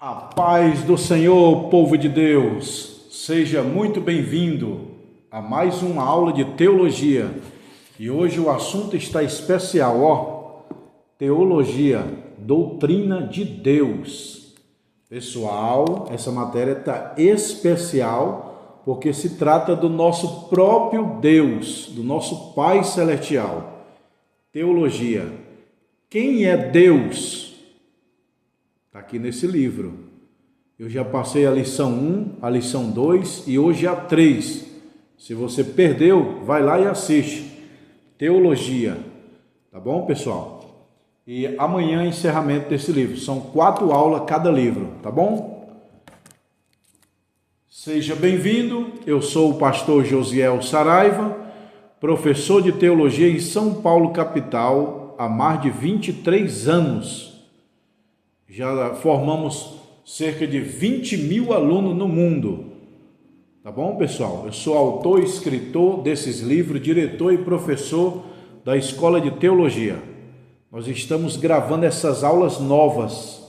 A paz do Senhor, povo de Deus, seja muito bem-vindo a mais uma aula de teologia. E hoje o assunto está especial, teologia, doutrina de Deus. Pessoal, essa matéria está especial porque se trata do nosso próprio Deus, do nosso Pai Celestial. Teologia. Quem é Deus? Está aqui nesse livro. Eu já passei a lição 1, a lição 2 e hoje a 3. Se você perdeu, vai lá e assiste. Teologia. Tá bom, pessoal? E amanhã encerramento desse livro. São 4 aulas cada livro, tá bom? Seja bem-vindo. Eu sou o pastor Josiel Saraiva, professor de teologia em São Paulo, capital, há mais de 23 anos. Já formamos cerca de 20 mil alunos no mundo. Tá bom, pessoal? Eu sou autor e escritor desses livros, diretor e professor da Escola de Teologia. Nós estamos gravando essas aulas novas.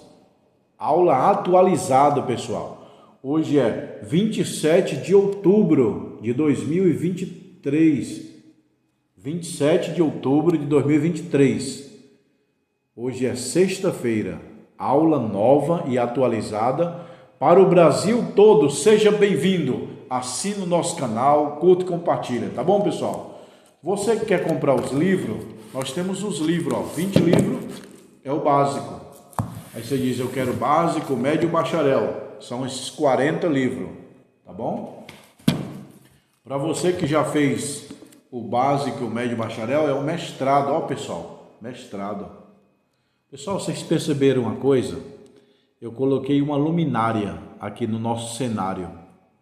Aula atualizada, pessoal. Hoje é 27 de outubro de 2023. 27 de outubro de 2023. Hoje é sexta-feira. Aula nova e atualizada para o Brasil todo. Seja bem-vindo. Assine o nosso canal, curta e compartilha. Tá bom, pessoal? Você que quer comprar os livros, nós temos os livros, 20 livros é o básico. Aí você diz, eu quero básico, médio e bacharel. São esses 40 livros, tá bom? Para você que já fez o básico, o médio e o bacharel, é o mestrado, ó, pessoal, mestrado. Pessoal, vocês perceberam uma coisa? Eu coloquei uma luminária aqui no nosso cenário.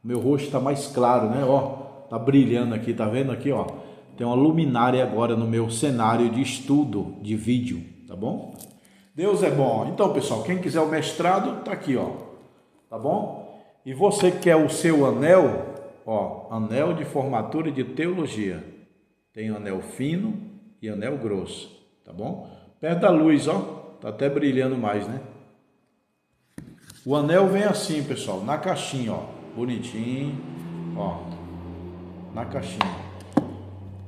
Meu rosto está mais claro, né? Ó, tá brilhando aqui, tá vendo aqui, ó? Tem uma luminária agora no meu cenário de estudo de vídeo, tá bom? Deus é bom. Então, pessoal, quem quiser o mestrado, tá aqui, ó. Tá bom? E você que quer o seu anel, ó, anel de formatura de teologia. Tem anel fino e anel grosso, tá bom? Perto da luz, ó. Tá até brilhando mais, né? O anel vem assim, pessoal, na caixinha, ó. Bonitinho, ó. Na caixinha.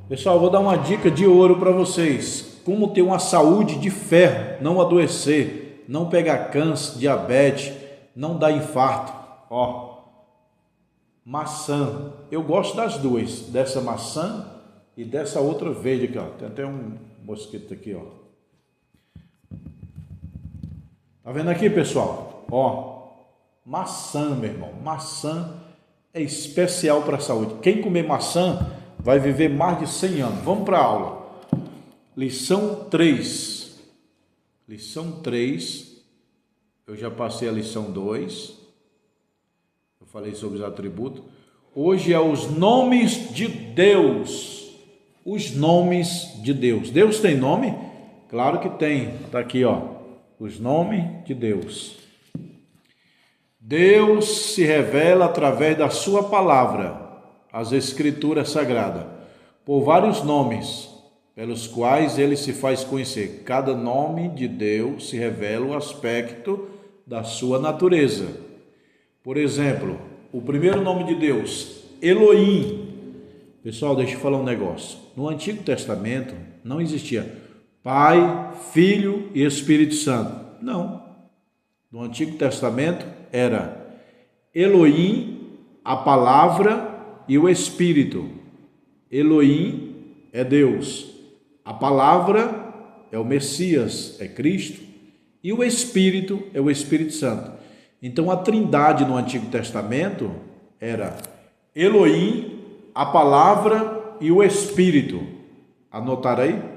Pessoal, eu vou dar uma dica de ouro para vocês. Como ter uma saúde de ferro, não adoecer, não pegar câncer, diabetes, não dar infarto, ó. Maçã. Eu gosto das duas, dessa maçã e dessa outra verde aqui, ó. Tem até um mosquito aqui, ó. Tá vendo aqui, pessoal? Ó, maçã, meu irmão. Maçã é especial para a saúde. Quem comer maçã vai viver mais de 100 anos. Vamos para a aula. Lição 3. Lição 3. Eu já passei a lição 2. Eu falei sobre os atributos. Hoje é os nomes de Deus. Os nomes de Deus. Deus tem nome? Claro que tem. Tá aqui, ó. Os nomes de Deus. Deus se revela através da sua palavra, as escrituras sagradas, por vários nomes, pelos quais ele se faz conhecer. Cada nome de Deus se revela o aspecto da sua natureza. Por exemplo, o primeiro nome de Deus, Elohim. Pessoal, deixa eu falar um negócio. No Antigo Testamento não existia Pai, Filho e Espírito Santo. Não. No Antigo Testamento era Elohim, a palavra e o Espírito. Elohim é Deus. A palavra é o Messias, é Cristo. E o Espírito é o Espírito Santo. Então a trindade no Antigo Testamento era Elohim, a palavra e o Espírito. Anotaram aí?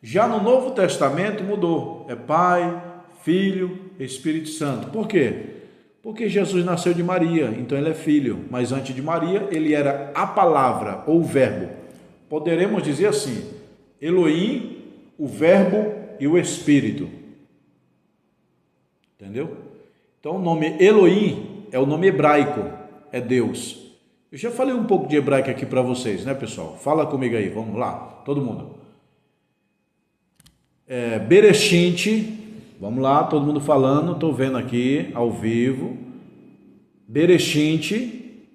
Já no Novo Testamento mudou, é Pai, Filho, Espírito Santo. Por quê? Porque Jesus nasceu de Maria, então ele é filho, mas antes de Maria ele era a palavra ou o verbo. Poderemos dizer assim, Elohim, o verbo e o Espírito. Entendeu? Então o nome Elohim é o nome hebraico, é Deus. Eu já falei um pouco de hebraico aqui para vocês, né, pessoal? Fala comigo aí, vamos lá, todo mundo. Bereshit, Vamos lá, todo mundo falando, estou vendo aqui ao vivo. Bereshit,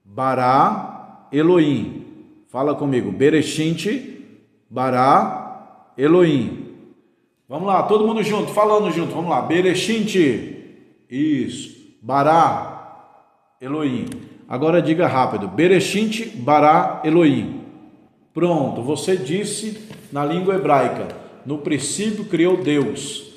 Bará, Elohim. Fala comigo, Bereshit, Bará, Elohim. Vamos lá, todo mundo junto, falando junto, vamos lá. Bereshit, isso, Bará, Elohim. Agora diga rápido, Bereshit, Bará, Elohim. Pronto, você disse na língua hebraica, no princípio criou Deus.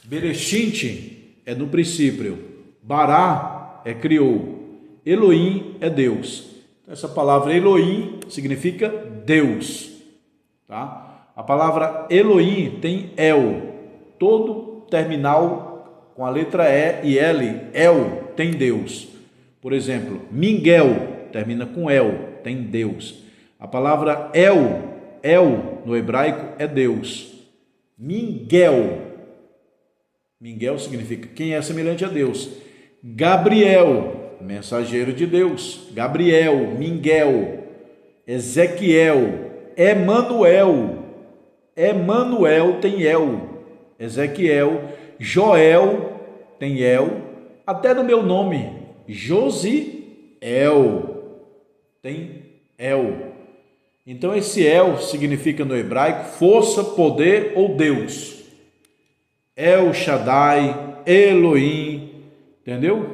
Bereshit é no princípio, Bará é criou, Elohim é Deus. Essa palavra Elohim significa Deus, tá? A palavra Elohim tem El, todo terminal com a letra E e L, El, tem Deus. Por exemplo, Miguel termina com El, tem Deus. A palavra El no hebraico é Deus. Miguel significa quem é semelhante a Deus. Gabriel, mensageiro de Deus. Gabriel, Miguel, Ezequiel, Emanuel tem El. Ezequiel, Joel tem El. Até no meu nome, Josiel, tem El. Então esse El significa no hebraico força, poder ou Deus. El Shaddai, Elohim, entendeu?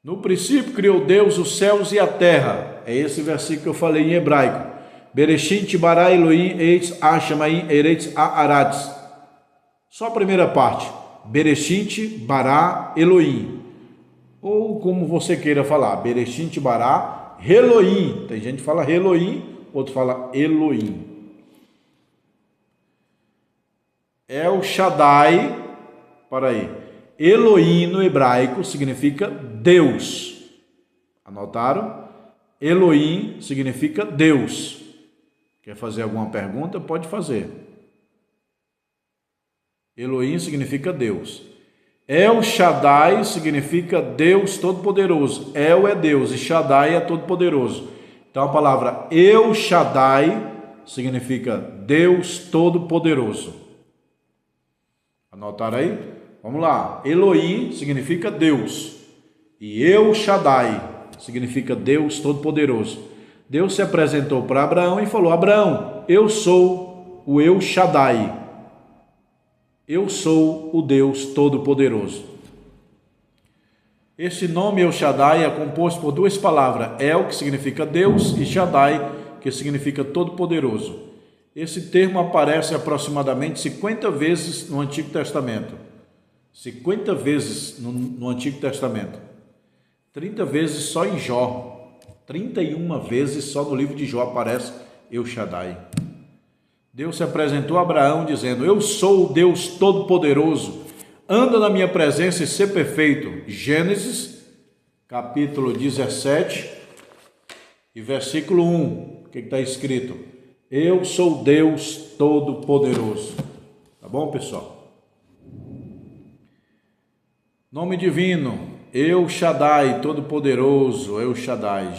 No princípio criou Deus os céus e a terra. É esse versículo que eu falei em hebraico. Bereshit bara Elohim eitz ha-shamayim eretz ha-aretz. Só a primeira parte. Bereshit bara Elohim. Ou como você queira falar, Bereshit bara Elohim. Tem gente que fala Elohim, outro fala Elohim. El Shaddai, para aí. Elohim no hebraico significa Deus. Anotaram? Elohim significa Deus. Quer fazer alguma pergunta? Pode fazer. Elohim significa Deus. El Shaddai significa Deus Todo-Poderoso. El é Deus e Shaddai é Todo-Poderoso. Então a palavra El Shaddai significa Deus Todo-Poderoso. Anotaram aí? Vamos lá. Elohim significa Deus. E El Shaddai significa Deus Todo-Poderoso. Deus se apresentou para Abraão e falou: Abraão, eu sou o El Shaddai. Eu sou o Deus Todo-Poderoso. Esse nome El Shaddai é composto por duas palavras. El, que significa Deus, e Shaddai, que significa Todo-Poderoso. Esse termo aparece aproximadamente 50 vezes no Antigo Testamento. 50 vezes no Antigo Testamento. 30 vezes só em Jó. 31 vezes só no livro de Jó aparece El Shaddai. Deus se apresentou a Abraão dizendo: eu sou o Deus Todo-Poderoso. Anda na minha presença e ser perfeito. Gênesis, capítulo 17 e versículo 1. O que está escrito? Eu sou Deus Todo-Poderoso. Tá bom, pessoal? Nome divino, El Shaddai, Todo-Poderoso, El Shaddai.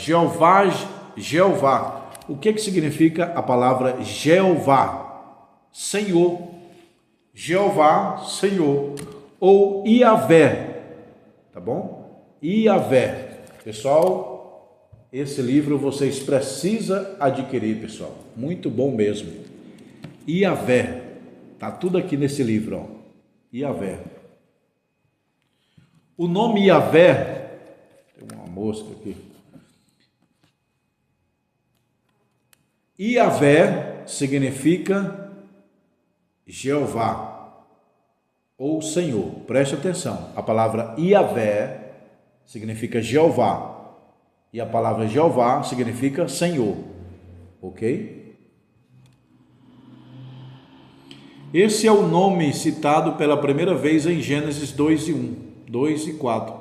Jeová. O que significa a palavra Jeová? Senhor. Jeová, Senhor. Ou Iavé. Tá bom? Iavé. Pessoal, esse livro vocês precisam adquirir, pessoal. Muito bom mesmo. Iavé. Tá tudo aqui nesse livro, ó. Iavé. O nome Iavé, tem uma mosca aqui. Iavé significa Jeová ou Senhor. Preste atenção. A palavra Iavé significa Jeová. E a palavra Jeová significa Senhor. Ok? Esse é o nome citado pela primeira vez em Gênesis 2 e 1, 2 e 4.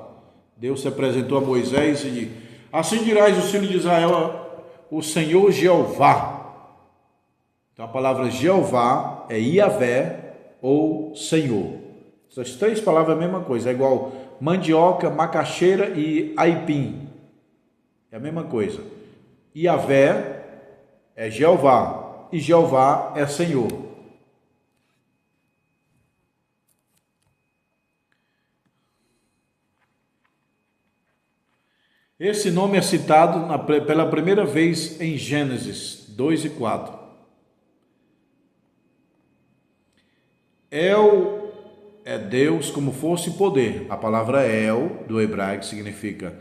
Deus se apresentou a Moisés e disse: assim dirás os filhos de Israel, o Senhor Jeová. Então a palavra Jeová é Iavé ou Senhor. Essas três palavras é a mesma coisa, é igual mandioca, macaxeira e aipim. É a mesma coisa. Iavé é Jeová e Jeová é Senhor. Esse nome é citado pela primeira vez em Gênesis 2 e 4. El é Deus como força e poder. A palavra El, do hebraico, significa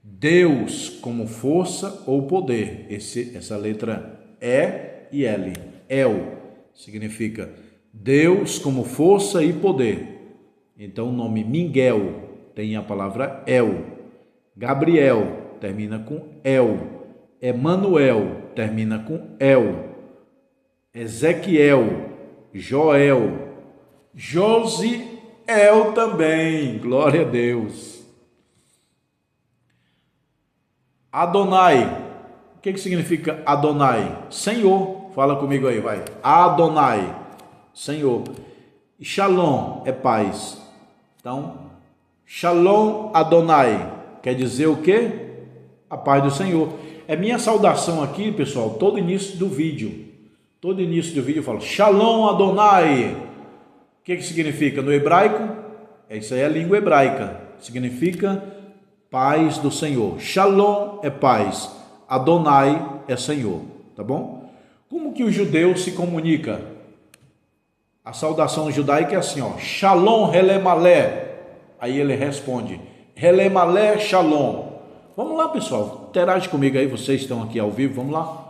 Deus como força ou poder. Essa letra E e L. El significa Deus como força e poder. Então o nome Miguel tem a palavra El. Gabriel termina com El. Emanuel termina com El. Ezequiel, Joel, Josiel também, glória a Deus. Adonai, o que significa Adonai? Senhor, fala comigo aí, vai. Adonai, Senhor. E Shalom é paz. Então, Shalom Adonai quer dizer o quê? A paz do Senhor. É minha saudação aqui, pessoal, todo início do vídeo. Todo início do vídeo eu falo Shalom Adonai. O que significa no hebraico? Isso aí é a língua hebraica. Significa paz do Senhor. Shalom é paz. Adonai é Senhor. Tá bom? Como que o judeu se comunica? A saudação judaica é assim, ó. Shalom Helemalé. Aí ele responde. Helemalé Shalom. Vamos lá, pessoal. Interage comigo aí. Vocês estão aqui ao vivo. Vamos lá.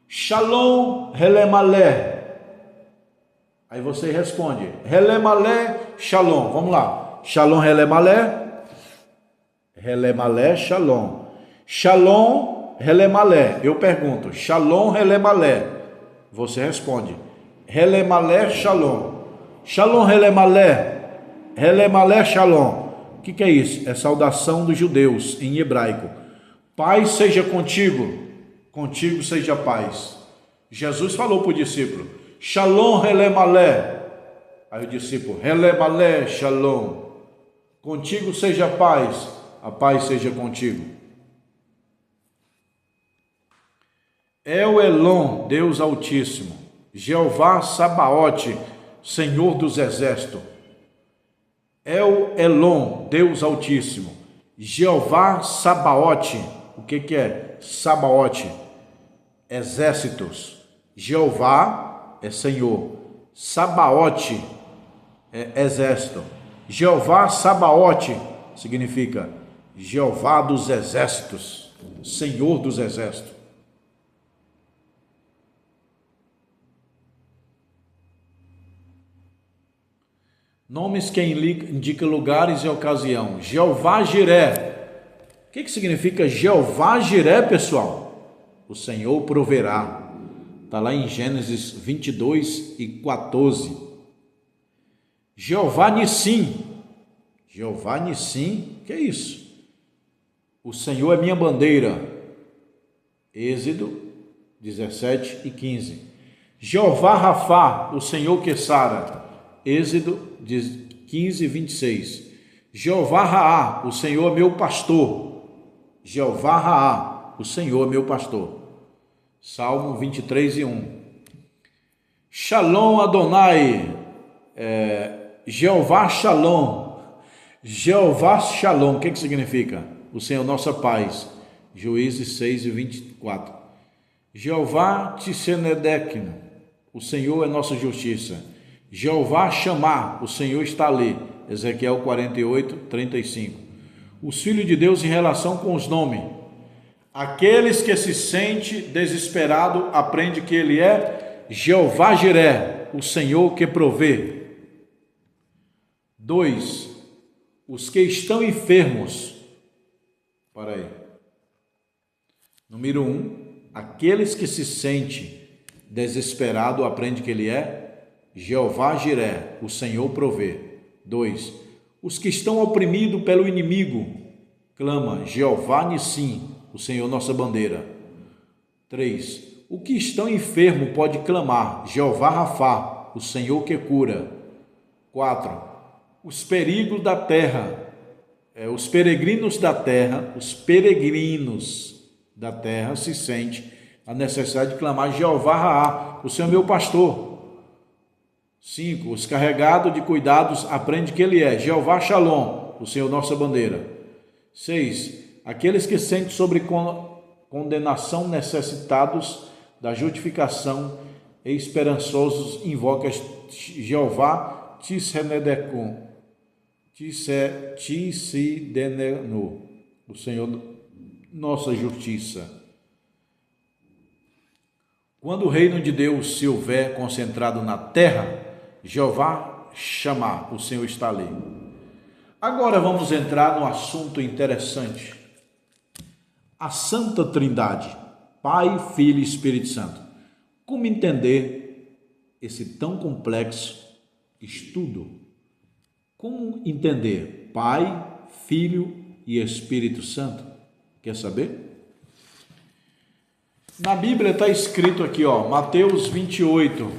Shalom Helemalé. Aí você responde, Helemalé, Shalom. Vamos lá. Shalom, Helemalé. Helemalé, Shalom. Shalom, Helemalé. Eu pergunto, Shalom, Helemalé. Você responde, Helemalé, Shalom. Shalom, Helemalé. Helemalé, Shalom. O que é isso? É saudação dos judeus em hebraico. Paz seja contigo. Contigo seja paz. Jesus falou para o discípulo, Shalom Helemalé. Aí o discípulo, Helemalé, Shalom. Contigo seja a paz seja contigo. El Elon, Deus Altíssimo. Jeová Sabaote, Senhor dos Exércitos. El Elon, Deus Altíssimo. Jeová Sabaote. O que é Sabaote? Exércitos. Jeová é Senhor, Sabaote é exército. Jeová Sabaote significa Jeová dos exércitos, Senhor dos exércitos. Nomes que indicam lugares e ocasião. Jeová Jiré. O que significa Jeová Jiré, pessoal? O Senhor proverá. Está lá em Gênesis 22 e 14. Jeová Nissim. Jeová Nissim, que é isso? O Senhor é minha bandeira. Êxodo 17 e 15. Jeová Rafá, o Senhor que sara. Êxodo 15 e 26. Jeová Raá, o Senhor é meu pastor. Jeová Raá, o Senhor é meu pastor. Salmo 23 e 1. Shalom Adonai, Jeová Shalom. Jeová Shalom, o que significa? O Senhor nossa paz. Juízes 6 e 24. Jeová Tissenedekno, o Senhor é nossa justiça. Jeová Chamar, o Senhor está ali. Ezequiel 48, 35. Os filhos de Deus em relação com os nomes. Aqueles que se sente desesperado, aprende que ele é Jeová Jiré, o Senhor que provê. 2. Os que estão enfermos. Para aí. Número 1. Aqueles que se sente desesperado, aprende que ele é Jeová Jiré, o Senhor provê. 2. Os que estão oprimidos pelo inimigo, clama Jeová Nissim, o Senhor nossa bandeira. 3. O que estão enfermo pode clamar Jeová Rafá, o Senhor que cura. 4. Os perigos da terra, os peregrinos da terra se sente a necessidade de clamar Jeová Raá, o Senhor meu pastor. 5. Os carregados de cuidados aprende que ele é Jeová Shalom, o Senhor nossa bandeira. 6. aqueles que sentem sobre condenação, necessitados da justificação e esperançosos, invoca Jeová Tissenedecum, Tissidenenu, o Senhor nossa justiça. Quando o reino de Deus se houver concentrado na terra, Jeová chamar, o Senhor está ali. Agora vamos entrar no assunto interessante. A Santa Trindade, Pai, Filho e Espírito Santo. Como entender esse tão complexo estudo? Como entender Pai, Filho e Espírito Santo? Quer saber? Na Bíblia está escrito aqui, Mateus 28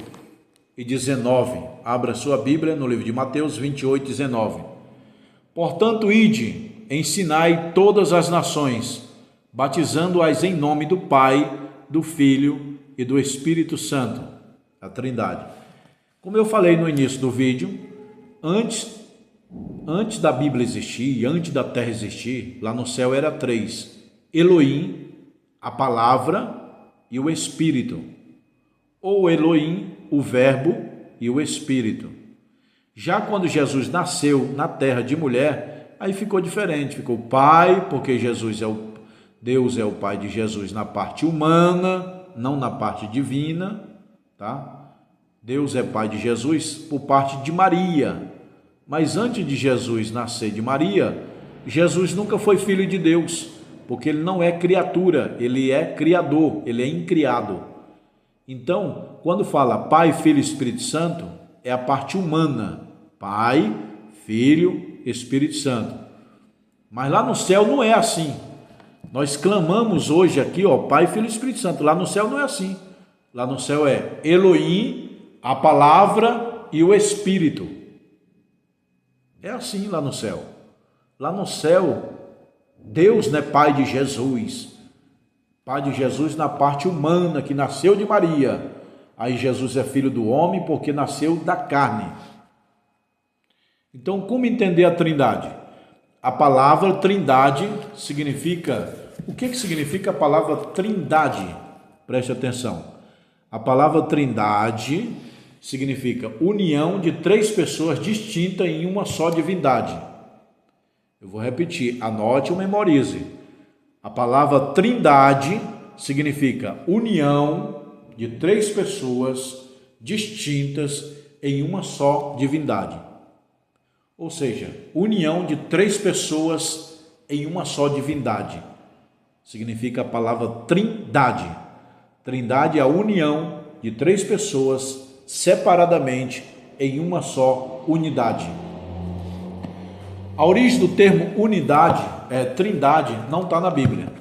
e 19. Abra sua Bíblia no livro de Mateus 28 e 19. Portanto, ide, ensinai todas as nações, batizando-as em nome do Pai, do Filho e do Espírito Santo, a Trindade. Como eu falei no início do vídeo, antes da Bíblia existir e antes da terra existir, lá no céu era três: Elohim, a palavra e o Espírito, ou Elohim, o Verbo e o Espírito. Já quando Jesus nasceu na terra de mulher, aí ficou diferente, ficou Pai, porque Deus é o Pai de Jesus na parte humana, não na parte divina, tá? Deus é Pai de Jesus por parte de Maria, mas antes de Jesus nascer de Maria, Jesus nunca foi filho de Deus, porque ele não é criatura, ele é criador, ele é incriado. Então, quando fala Pai, Filho e Espírito Santo, é a parte humana, Pai, Filho, Espírito Santo. Mas lá no céu não é assim. Nós clamamos hoje aqui, Pai, Filho e Espírito Santo. Lá no céu não é assim. Lá no céu é Elohim, a palavra e o Espírito. É assim lá no céu. Lá no céu, Deus não é Pai de Jesus. Pai de Jesus na parte humana, que nasceu de Maria. Aí Jesus é filho do homem porque nasceu da carne. Então, como entender a Trindade? A palavra Trindade significa... O que significa a palavra Trindade? Preste atenção. A palavra Trindade significa união de três pessoas distintas em uma só divindade. Eu vou repetir, anote ou memorize. A palavra Trindade significa união de três pessoas distintas em uma só divindade. Ou seja, união de três pessoas em uma só divindade. Significa a palavra Trindade. Trindade é a união de três pessoas separadamente em uma só unidade. A origem do termo unidade, trindade, não está na Bíblia.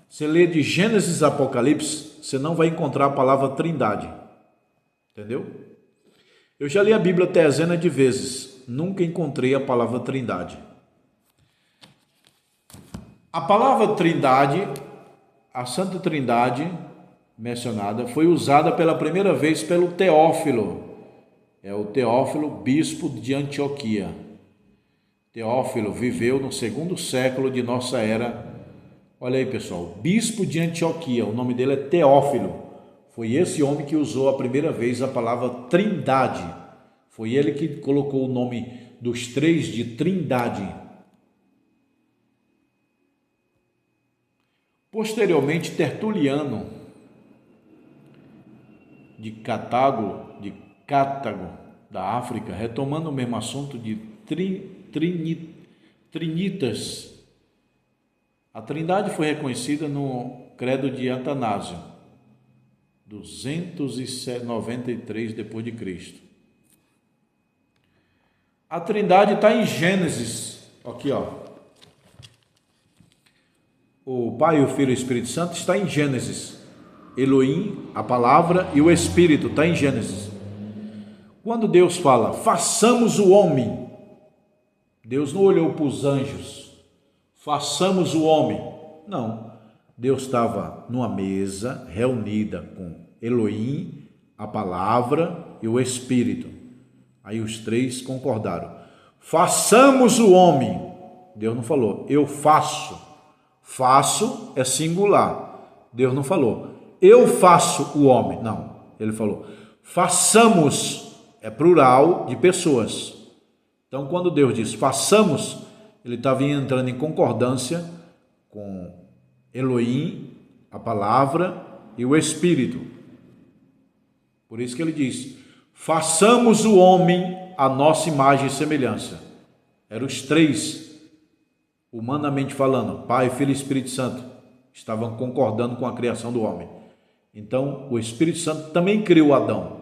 Você lê de Gênesis a Apocalipse, você não vai encontrar a palavra trindade. Entendeu? Eu já li a Bíblia dezenas de vezes, nunca encontrei a palavra trindade. A palavra trindade, a Santa Trindade mencionada, foi usada pela primeira vez pelo Teófilo. É o Teófilo, bispo de Antioquia. Teófilo viveu no 2º século de nossa era. Olha aí, pessoal, bispo de Antioquia, o nome dele é Teófilo. Foi esse homem que usou a primeira vez a palavra Trindade. Foi ele que colocou o nome dos três de Trindade. Posteriormente, Tertuliano de Cartago, da África, retomando o mesmo assunto de trinitas. A Trindade foi reconhecida no Credo de Atanásio, 293 depois de Cristo. A Trindade está em Gênesis, aqui o Pai, o Filho e o Espírito Santo está em Gênesis. Elohim, a palavra e o Espírito está em Gênesis. Quando Deus fala, façamos o homem, Deus não olhou para os anjos, façamos o homem. Não, Deus estava numa mesa reunida com Elohim, a palavra e o Espírito. Aí os três concordaram. Façamos o homem. Deus não falou, eu faço. Faço é singular. Deus não falou, eu faço o homem. Não, ele falou, façamos é plural de pessoas. Então, quando Deus diz façamos, ele estava entrando em concordância com Elohim, a palavra e o Espírito. Por isso que ele diz, façamos o homem a nossa imagem e semelhança. Eram os três, humanamente falando, Pai, Filho e Espírito Santo, estavam concordando com a criação do homem. Então, o Espírito Santo também criou Adão.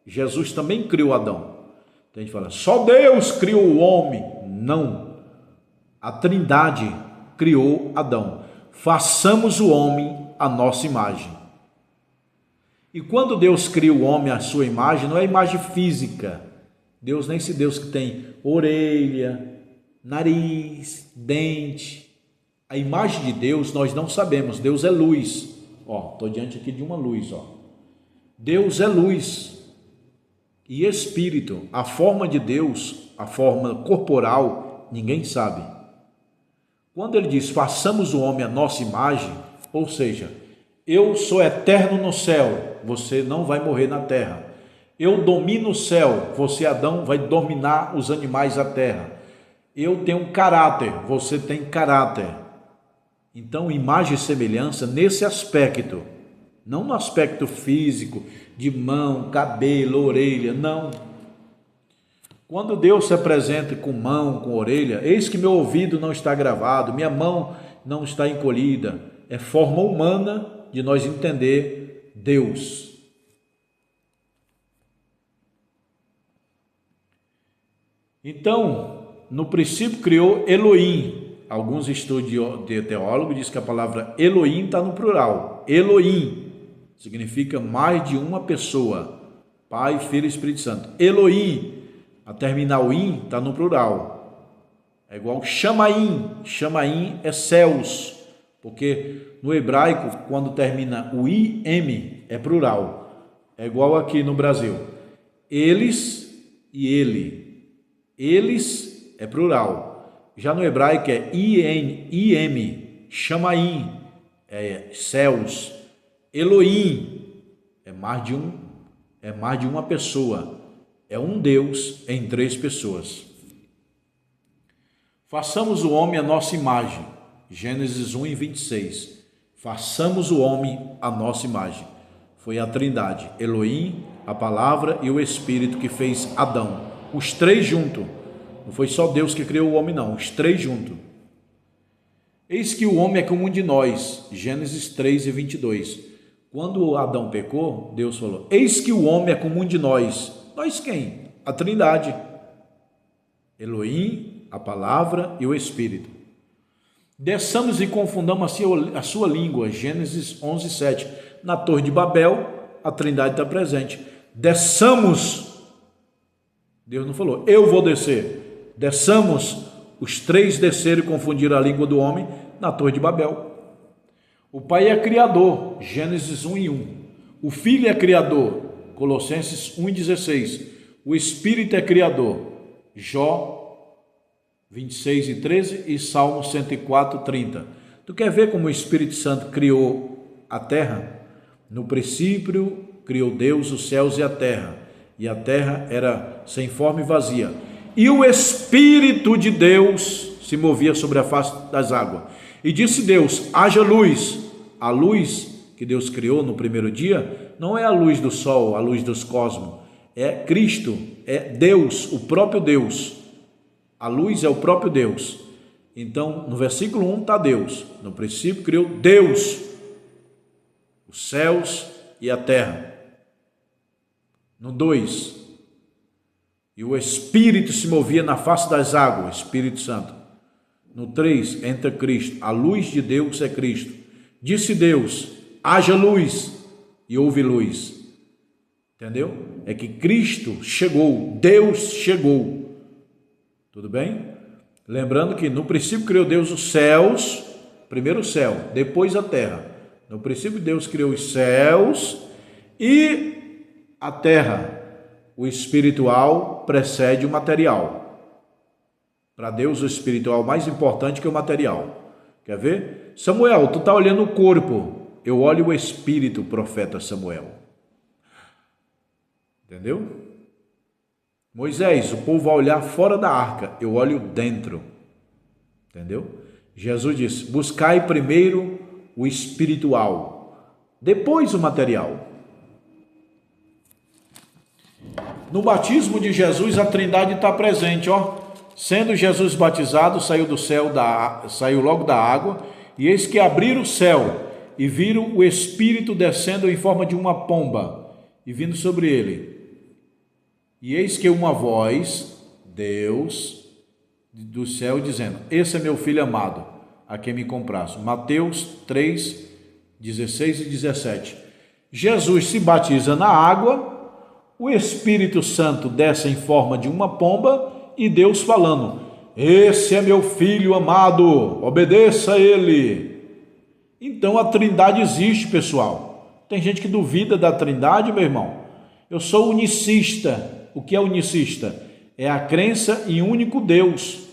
Jesus também criou Adão. Então, a gente fala, só Deus criou o homem. Não. A Trindade criou Adão. Façamos o homem a nossa imagem. E quando Deus cria o homem à sua imagem, não é imagem física. Deus nem esse Deus que tem orelha, nariz, dente. A imagem de Deus nós não sabemos. Deus é luz. Estou diante aqui de uma luz. Deus é luz e Espírito. A forma de Deus, a forma corporal, ninguém sabe. Quando ele diz, façamos o homem a nossa imagem, ou seja, eu sou eterno no céu, você não vai morrer na terra. Eu domino o céu, você, Adão, vai dominar os animais da terra. Eu tenho caráter, você tem caráter. Então, imagem e semelhança nesse aspecto, não no aspecto físico, de mão, cabelo, orelha, não. Quando Deus se apresenta com mão, com orelha, eis que meu ouvido não está gravado, minha mão não está encolhida, é forma humana de nós entender Deus. Então, no princípio criou Elohim. Alguns teólogos dizem que a palavra Elohim está no plural. Elohim significa mais de uma pessoa. Pai, Filho e Espírito Santo. Elohim, a terminal in está no plural. É igual Chamaim. Chamaim é céus. Porque no hebraico, quando termina o im, é plural. É igual aqui no Brasil. Eles e ele. Eles é plural. Já no hebraico é im, Chamaim, é céus. Elohim é mais de uma pessoa. É um Deus em três pessoas. Façamos o homem a nossa imagem. Gênesis 1:26. Façamos o homem a nossa imagem. Foi a Trindade, Elohim, a palavra e o Espírito que fez Adão. Os três juntos. Não foi só Deus que criou o homem, não. Os três juntos. Eis que o homem é como um de nós. Gênesis 3:22. Quando Adão pecou, Deus falou, eis que o homem é como um de nós. Nós quem? A Trindade. Elohim, a palavra e o Espírito. Desçamos e confundamos a sua língua. Gênesis 11:7. Na Torre de Babel, a Trindade está presente. Desçamos. Deus não falou, eu vou descer. Desçamos. Os três desceram e confundiram a língua do homem na Torre de Babel. O Pai é criador. Gênesis 1:1. O Filho é criador. Colossenses 1:16. O Espírito é criador. Jó 26:13 e Salmo 104:30. Tu quer ver como o Espírito Santo criou a terra? No princípio criou Deus os céus e a terra era sem forma e vazia. E o Espírito de Deus se movia sobre a face das águas. E disse Deus, haja luz. A luz que Deus criou no primeiro dia não é a luz do sol, a luz dos cosmos. É Cristo, é Deus, o próprio Deus. A luz é o próprio Deus. Então, no versículo 1 está Deus. No princípio criou Deus, os céus e a terra. No 2, e o Espírito se movia na face das águas, Espírito Santo. No 3, entra Cristo. A luz de Deus é Cristo. Disse Deus, haja luz, e houve luz. Entendeu? É que Cristo chegou, Deus chegou. Tudo bem? Lembrando que no princípio criou Deus os céus, primeiro o céu, depois a terra. No princípio Deus criou os céus e a terra. O espiritual precede o material. Para Deus o espiritual é mais importante que o material. Quer ver? Samuel, tu está olhando o corpo, eu olho o espírito, profeta Samuel. Entendeu? Moisés, o povo vai olhar fora da arca, eu olho dentro. Entendeu? Jesus disse, buscai primeiro o espiritual, depois o material. No batismo de Jesus, a Trindade está presente, ó. Sendo Jesus batizado, saiu do céu, saiu logo da água, e eis que abriram o céu, e viram o Espírito descendo em forma de uma pomba, e vindo sobre ele. E eis que uma voz, Deus, do céu, dizendo, esse é meu filho amado, a quem me compraste. Mateus 3, 16 e 17. Jesus se batiza na água, o Espírito Santo desce em forma de uma pomba, e Deus falando, esse é meu filho amado, obedeça a ele. Então a Trindade existe, pessoal. Tem gente que duvida da Trindade, meu irmão. Eu sou unicista. O que é unicista? É a crença em único Deus.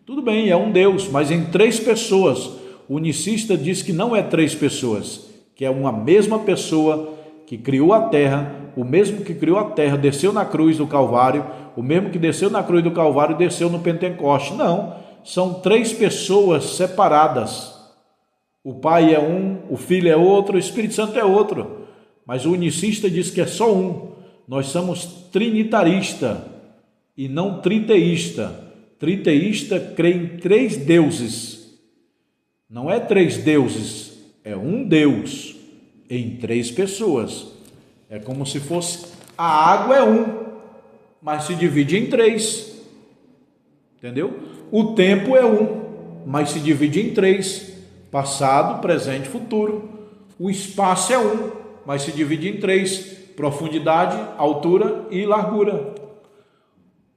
Tudo bem, é um Deus, mas em três pessoas. O unicista diz que não é três pessoas, que é uma mesma pessoa que criou a terra, o mesmo que criou a terra desceu na cruz do Calvário, o mesmo que desceu na cruz do Calvário desceu no Pentecoste. Não, são três pessoas separadas. O Pai é um, o Filho é outro, o Espírito Santo é outro. Mas o unicista diz que é só um. Nós somos trinitarista e não triteísta. Triteísta crê em três deuses. Não é três deuses, é um Deus em três pessoas. É como se fosse, a água é um, mas se divide em três. Entendeu? O tempo é um, mas se divide em três. Passado, presente e futuro. O espaço é um, mas se divide em três. Profundidade, altura e largura.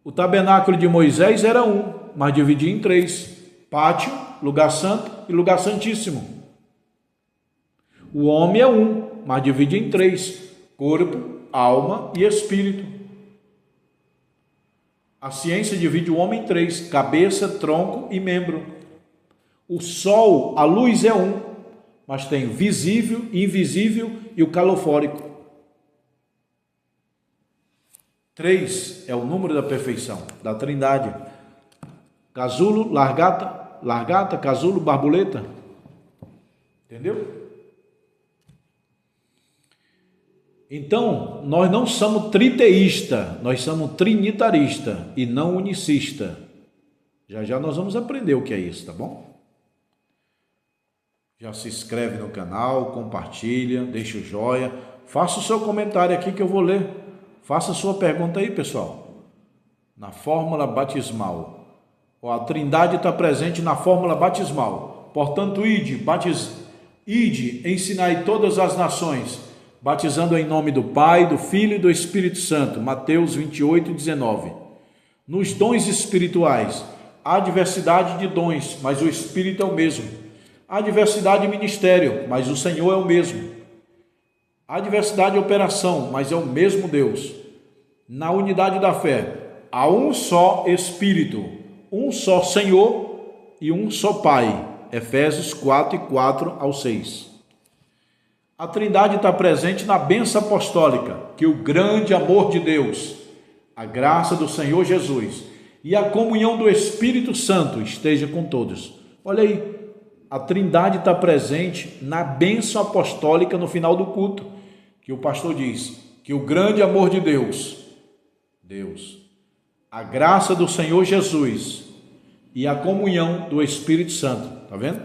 O tabernáculo de Moisés era um, mas dividia em três. Pátio, lugar santo e lugar santíssimo. O homem é um, mas divide em três. Corpo, alma e espírito. A ciência divide o homem em três. Cabeça, tronco e membro. O sol, a luz é um, mas tem visível, invisível e o calofórico. 3 é o número da perfeição, da Trindade. Casulo, largata, casulo, borboleta. Entendeu? Então, nós não somos triteísta, nós somos trinitarista e não unicista. Já nós vamos aprender o que é isso, tá bom? Já se inscreve no canal, compartilha, deixa o joia, faça o seu comentário aqui que eu vou ler. Faça a sua pergunta aí, pessoal. Na fórmula batismal. A Trindade está presente na fórmula batismal. Portanto, ide, ensinai todas as nações, batizando em nome do Pai, do Filho e do Espírito Santo. Mateus 28, 19. Nos dons espirituais, há diversidade de dons, mas o Espírito é o mesmo. Há diversidade de ministério, mas o Senhor é o mesmo. Há diversidade de operação, mas é o mesmo Deus. Na unidade da fé, há um só Espírito, um só Senhor e um só Pai. Efésios 4, 4 ao 6. A Trindade está presente na bênção apostólica, que o grande amor de Deus, a graça do Senhor Jesus e a comunhão do Espírito Santo esteja com todos. Olha aí, a Trindade está presente na bênção apostólica no final do culto, que o pastor diz que o grande amor de Deus, a graça do Senhor Jesus e a comunhão do Espírito Santo. Está vendo?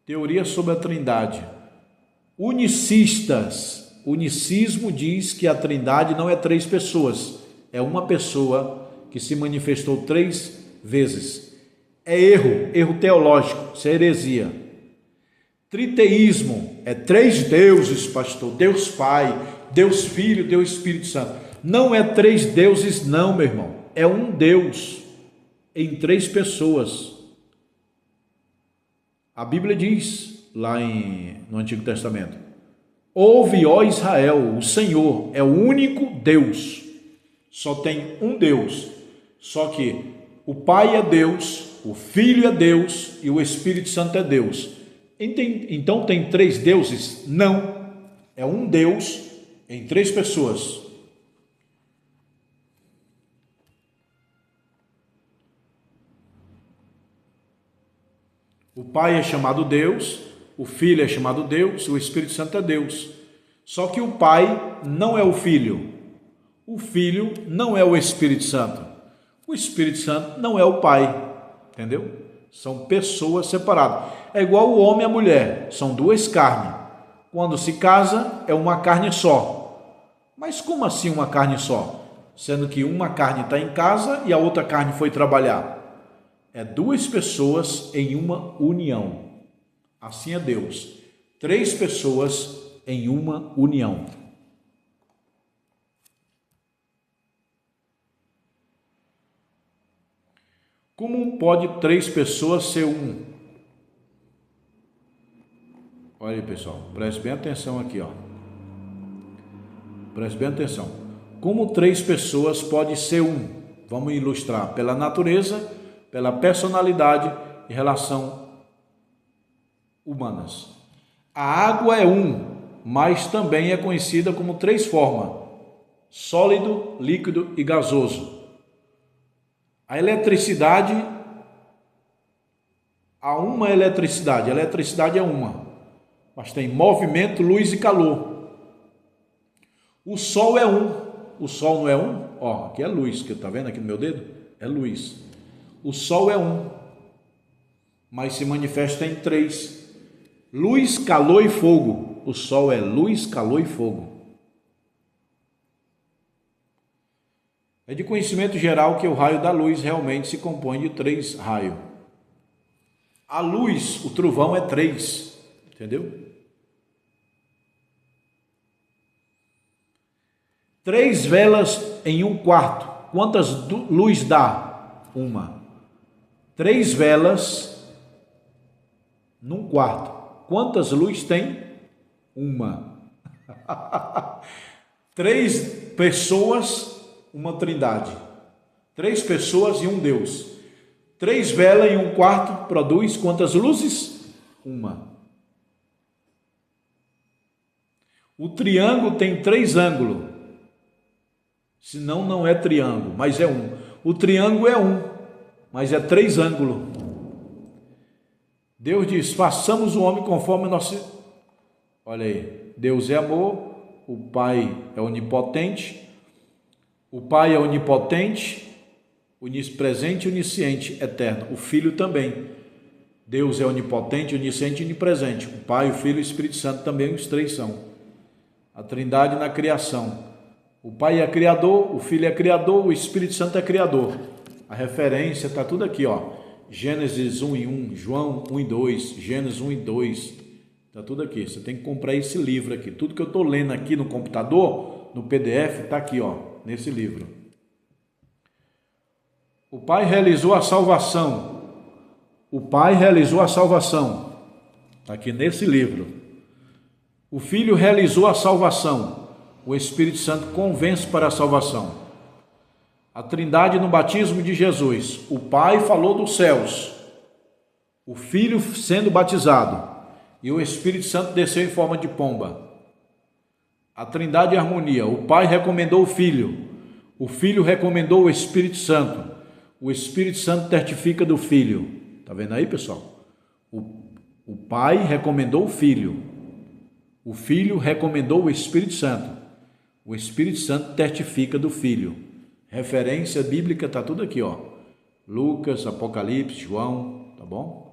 Teoria sobre a Trindade. Unicismo diz que a Trindade não é três pessoas, é uma pessoa que se manifestou três vezes. É erro teológico, isso é heresia. Triteísmo é três deuses, pastor, Deus Pai, Deus Filho, Deus Espírito Santo. Não é três deuses não, meu irmão, é um Deus em três pessoas. A Bíblia diz lá no Antigo Testamento: ouve, ó Israel, o Senhor é o único Deus. Só tem um Deus. Só que o Pai é Deus, o Filho é Deus e o Espírito Santo é Deus. Então tem três deuses? Não, é um Deus em três pessoas. O Pai é chamado Deus, o Filho é chamado Deus, o Espírito Santo é Deus. Só que o Pai não é o Filho, o Filho não é o Espírito Santo, o Espírito Santo não é o Pai, entendeu? São pessoas separadas. É igual o homem e a mulher, são duas carnes. Quando se casa, é uma carne só. Mas como assim uma carne só? Sendo que uma carne está em casa e a outra carne foi trabalhar. É duas pessoas em uma união. Assim é Deus. Três pessoas em uma união. Como pode três pessoas ser um? Olha aí, pessoal, preste bem atenção aqui, ó. Preste bem atenção. Como três pessoas podem ser um? Vamos ilustrar pela natureza, pela personalidade e relação humanas. A água é um, mas também é conhecida como três formas: sólido, líquido e gasoso. A eletricidade, há uma eletricidade, a eletricidade é uma, mas tem movimento, luz e calor. O sol é um, o sol não é um? Ó, aqui é luz, que tá vendo aqui no meu dedo? É luz. O sol é um, mas se manifesta em três: luz, calor e fogo. O sol é luz, calor e fogo. É de conhecimento geral que o raio da luz realmente se compõe de três raios. A luz, o trovão é três, entendeu? Três velas em um quarto. Quantas luz dá? Uma. Três velas num quarto. Quantas luzes tem? Uma. Três pessoas, uma trindade. Três pessoas e um Deus. Três velas em um quarto produz quantas luzes? Uma. O triângulo tem três ângulos. Senão não é triângulo, mas é um. O triângulo é um, mas é três ângulos. Deus diz: façamos o homem conforme nosso... Olha aí, Deus é amor, o Pai é onipotente, o Pai é onipotente, onipresente e onisciente, eterno. O Filho também. Deus é onipotente, onisciente e onipresente. O Pai, o Filho e o Espírito Santo também, os três são. A Trindade na criação. O Pai é criador, o Filho é criador, o Espírito Santo é criador. A referência está tudo aqui, ó. Gênesis 1 e 1, João 1 e 2, Gênesis 1 e 2. Está tudo aqui. Você tem que comprar esse livro aqui. Tudo que eu estou lendo aqui no computador, no PDF, está aqui, ó, nesse livro. O Pai realizou a salvação. O Pai realizou a salvação. Está aqui nesse livro. O Filho realizou a salvação. O Espírito Santo convence para a salvação. A Trindade no batismo de Jesus. O Pai falou dos céus. O Filho sendo batizado. E o Espírito Santo desceu em forma de pomba. A Trindade em harmonia. O Pai recomendou o Filho. O Filho recomendou o Espírito Santo. O Espírito Santo testifica do Filho. Está vendo aí, pessoal? O Pai recomendou o Filho. O Filho recomendou o Espírito Santo. O Espírito Santo testifica do Filho. Referência bíblica está tudo aqui, ó. Lucas, Apocalipse, João, tá bom?